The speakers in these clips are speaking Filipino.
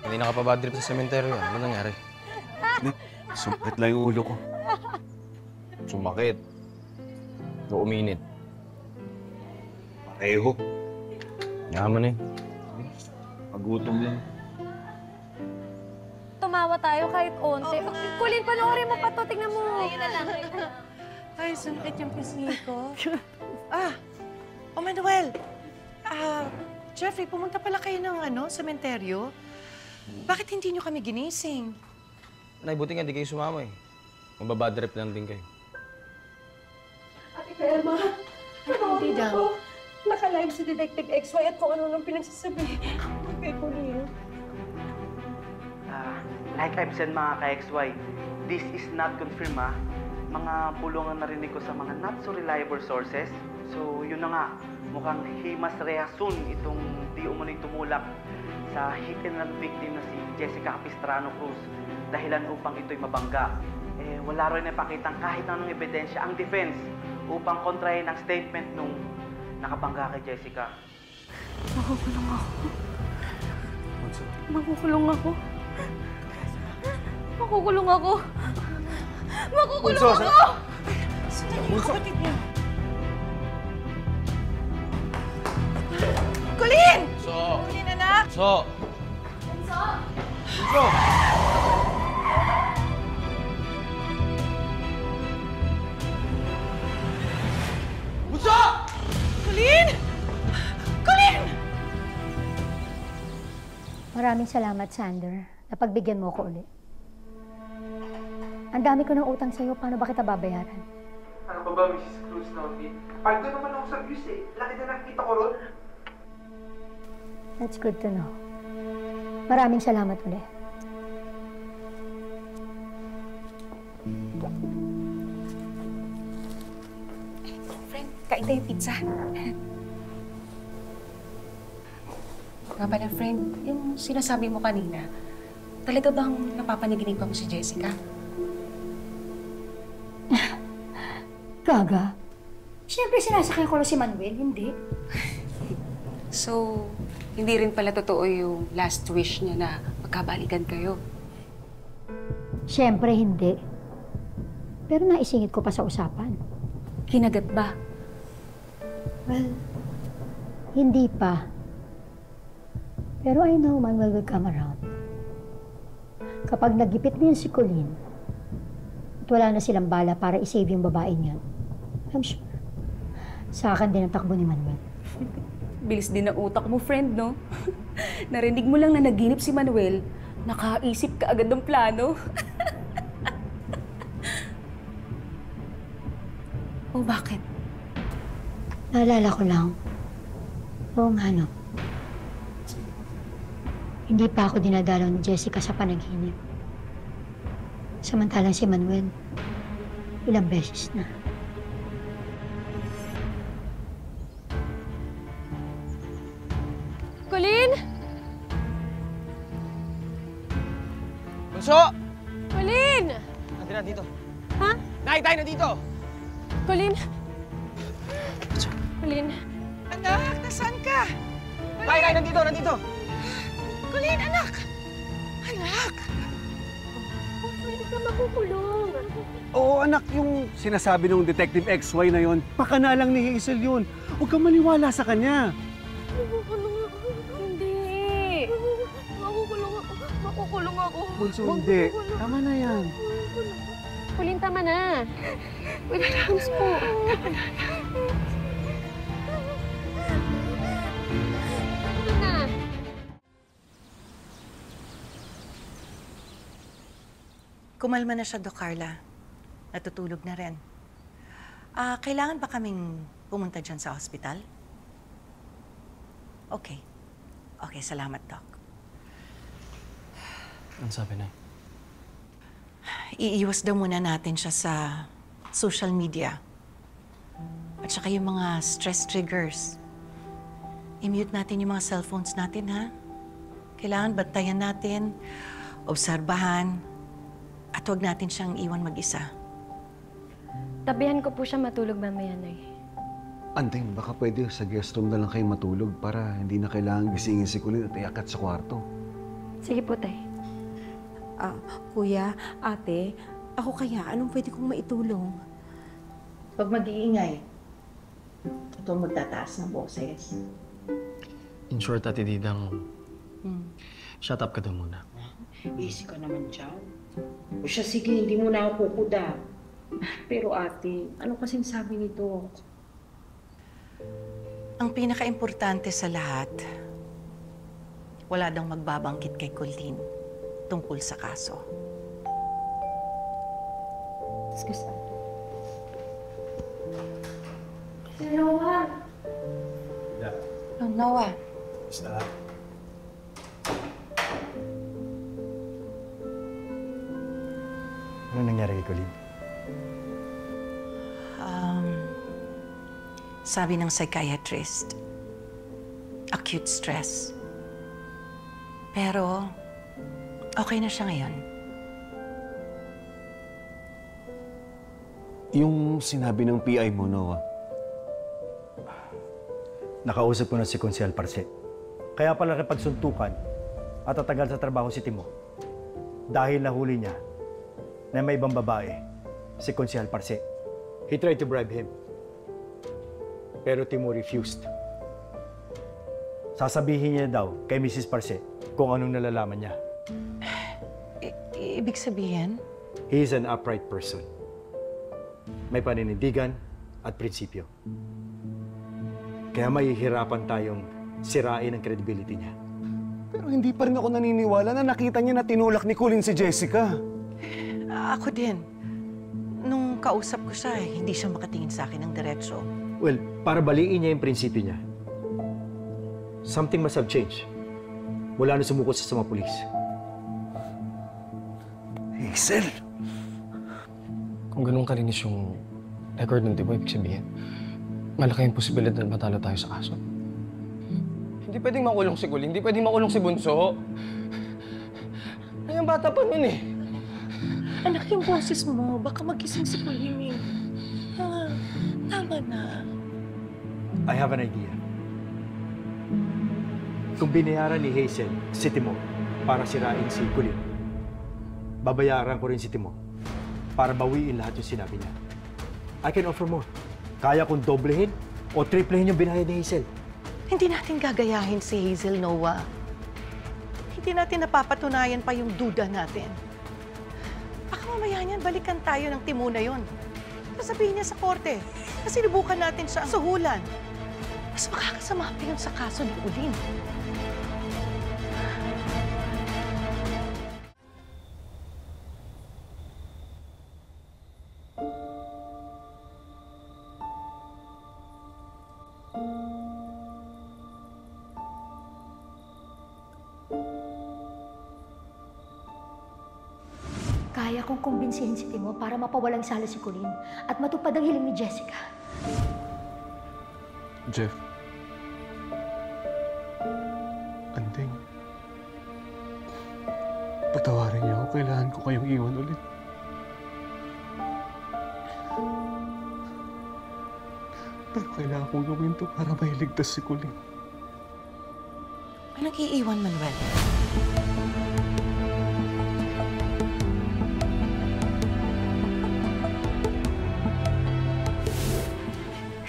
Hindi na ka pa bad trip sa sementeryo. Ano nangyari? Sumakit lang yung ulo ko. Sumakit. O uminit. Pareho. Yaman eh. Pagutom lang. Tumawa tayo kahit onte. Kulin, panoorin mo pa to. Tingnan mo. Ayun na lang. Ay, sumakit yung pisngi ko. Oh, Manuel. Jeffrey, pumunta pala kayo ng sementeryo. Bakit hindi nyo kami ginising? Nay, buti nga di kayo sumama eh. Mababad trip lang din kayo. Ate Velma, Hindi daw. naka-live si Detective XY at kung ano nang pinagsasabi kay Pauline. Like I've said mga ka-XY, this is not confirmed Mga bulong ang narinig ko sa mga not so reliable sources. So yun na nga, mukhang himas rea soon itong di umano'y tumulak sa hit and run victim na si Jessica Capistrano Cruz dahilan upang ito'y mabangga. Wala rin napakitang kahit anong ebidensya ang defense upang kontrahin ang statement nung nakabangga kay Jessica. Makukulong ako. Makukulong ako. Makukulong ako. Makukulong ako! Sandali yung kapatid niyo. Colleen! Colleen, anak! So! Bunso! Colleen! Colleen! Maraming salamat, Sander. Napagbigyan mo ko ulit. Ang dami ko ng utang sa'yo. Paano ba kita babayaran? Ano ba ba, Mrs. Cruz Naughty? Pagdo naman ako sa views eh. Laki na nakikita ko ron. That's good to know. Maraming salamat ulit. Friend, kain tayo pizza. Nga pala, friend, yung sinasabi mo kanina, talaga bang napapanaginipan mo si Jessica? Gaga? Siyempre sinasakyan ko na si Manuel, hindi. So, hindi rin pala totoo yung last wish niya na magkabalikan kayo? Siyempre hindi. Pero naisingit ko pa sa usapan. Kinagat ba? Well, hindi pa. Pero I know Manuel will come around. Kapag nagipit niya si Colleen, at wala na silang bala para isave yung babaeng yan, I'm sure, sa akin din ang takbo ni Manuel. Bilis din ang utak mo, friend, no? Narinig mo lang na naginip si Manuel, nakaisip ka agad ng plano. O bakit? Naalala ko lang, oo nga no, hindi pa ako dinadalaw ni Jessica sa panaginip. Samantalang si Manuel, ilang beses na. Colleen! Bunso! Colleen! Nandito na dito. Ha? Nay, tayo na dito! Colleen? Colleen? Anak, nasaan ka? Tay, nandito, nandito! Colleen, anak! Anak! Pwede ka makukulong. Oo, anak, yung sinasabi ng Detective XY na yon, pakanalang ni Hazel yun. Huwag kang maniwala sa kanya. Makukulong ako. Hindi. Makukulong ako. Makukulong ako. Bunso, hindi. Tama na yan. Colleen, tama na. Bunso po. Tama na. Kumalma na siya, Doc Carla. Natutulog na rin. Kailangan ba kaming pumunta dyan sa ospital? Okay. Okay, salamat, Doc. Ano sabi na? Iiwas daw muna natin siya sa social media. At saka yung mga stress triggers. I-mute natin yung mga cellphones natin, ha? Kailangan bantayan natin obserbahan, at huwag natin siyang iwan mag-isa. Tabihan ko po siya matulog mamaya, Nay. Anteng, baka pwede sa guest room na lang kayo matulog para hindi na kailangan gisingin si Colleen at iakat sa kwarto. Sige po, Tay. Kuya, ate, ako kaya, anong pwede kong maitulong? Pag mag-iingay, ito magtataas ng boses. In short, Ate Didang, shut up ka daw muna. Easy ka naman dyan. O siya, sige, hindi mo na ako kukuda. Pero ate, ano kasing sabi nito? Ang pinaka-importante sa lahat, wala daw magbabangkit kay Colleen tungkol sa kaso. Excuse me. Noah! Oh, Noah. Ano nangyari kay Colleen? Sabi ng psychiatrist, acute stress. Pero, okay na siya ngayon. Yung sinabi ng PI mo, Noah, Nakausap ko na si Konsyal Parse. Kaya pala nakipagsuntukan at tatagal sa trabaho si Timo. Dahil nahuli niya na may ibang babae, si Konsyal Parse. He tried to bribe him. Pero Timo refused. Sasabihin niya daw kay Mrs. Parse kung anong nalalaman niya. Ibig sabihin? He is an upright person. May paninindigan at prinsipyo. Kaya mahihirapan tayong sirain ang credibility niya. pero hindi pa rin ako naniniwala na nakita niya na tinulak ni Colleen si Jessica. Ako din. Nung kausap ko siya, hindi siya makatingin sa akin ng diretso. Well, para baliin niya yung prinsipyo niya, something must have changed mula na sumukot sa mga pulis. Hazel! Kung ganun kalinis yung record ng Tibo, ibig sabihin, malaki yung posibilidad na matalo tayo sa kaso. Hindi pwedeng makulong si Colleen, hindi pwedeng makulong si Bunso. Ay, ang bata pa nun eh. Anak, yung boses mo, baka magising si Colleen eh. Tama na. I have an idea. Kung binayaran ni Hazel si Timo para sirain si Colleen, babayaran ko rin si Timo para bawiin lahat yung sinabi niya. I can offer more. Kaya kong doblehin o triplehin yung binayad ni Hazel. Hindi natin gagayahin si Hazel, Noah. Hindi natin napapatunayan pa yung duda natin. Baka mamaya niyan, balikan tayo ng Timo na yon. Sasabihin niya sa korte na sinubukan natin siya ang suhulan. Mas makakasama pa yun sa kaso ni Colleen. Kaya kong kumbinsihin si Timo para mapawalang sala si Colleen at matupad ang hiling ni Jessica. Jeff. Andeng. Patawarin niyo ako. Kailangan ko kayong iwan ulit. Pero kailangan kong gawin to para mailigtas si Colleen. Anong iiwan, Manuel?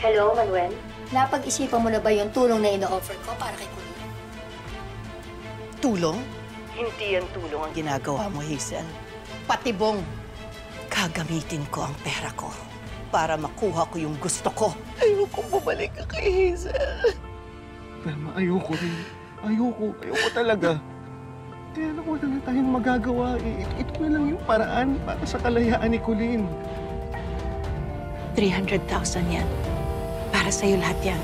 Hello, Manuel? Napag-isipan mo na ba yung tulong na ino-offer ko para kay Colleen? Tulong? Hindi yan tulong ang ginagawa mo, Hazel. Patibong. Gagamitin ko ang pera ko para makuha ko yung gusto ko. Ayoko bumalik ka kay Hazel. Tama, ayoko rin. Ayoko talaga. Kaya lang wala na tayong magagawa. Ito na lang yung paraan para sa kalayaan ni Colleen. 300,000 yan. Para sa'yo lahat yan.